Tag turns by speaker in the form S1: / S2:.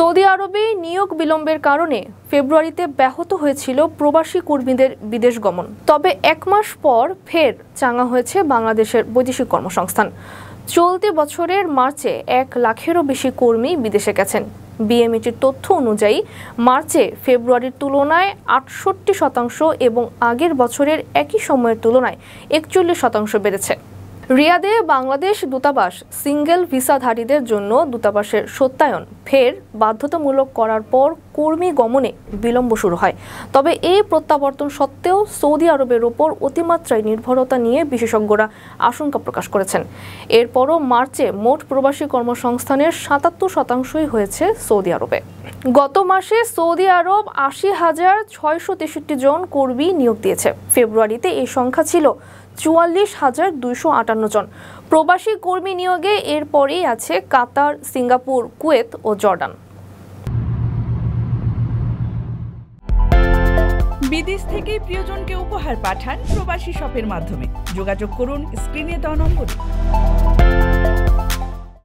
S1: Saudi আরবে নিয়োগ বিলম্বের কারণে ফেব্রুয়ারিতে ব্যাহত হয়েছিল প্রবাসী কর্মীদের বিদেশ গমন। তবে এক মাস পর ফের চাঙা হয়েছে বাংলাদেশের বৈদেশিক কর্মসংস্থান। চলতি বছরের মার্চে 1 লাখেরও বেশি কর্মী বিদেশে গেছেন। বিএমইটির তথ্য অনুযায়ী মার্চে ফেব্রুয়ারির তুলনায় 68% এবং আগের বছরের একই সময়ের তুলনায় 41% বেড়েছে। রিয়াদে বাংলাদেশ দূতাবাস সিঙ্গেল ভিসাধারীদের জন্য দূতাবাসের সত্যায়ন ফের বাধ্যতামূলক করার পর কর্মী গমনে বিলম্ব শুরু হয়। তবে এই প্রত্যাবর্তন সত্ত্বেও সৌদি আরবের ওপর অতিমাত্রায় নির্ভরতা নিয়ে বিশেষজ্ঞরা আশঙ্কা প্রকাশ করেছেন। এরপরও মার্চে মোট প্রবাসী কর্মসংস্থানের 77%ই হয়েছে সৌদি আরবে। গত মাসে সৌদি আরব 80,663 জন কর্মী নিয়োগ দিয়েছে। ফেব্রুয়ারিতে এই সংখ্যা ছিল 44,258 জন। প্রবাসী কর্মী নিয়োগে এরপরেই আছে কাতার, সিঙ্গাপুর, কুয়েত ও জর্ডান।
S2: বিদেশ থেকে প্রিয়জনকে উপহার পাঠান প্রবাসী শপের মাধ্যমে। যোগাযোগ করুন স্ক্রিনে দেওয়া নম্বরে।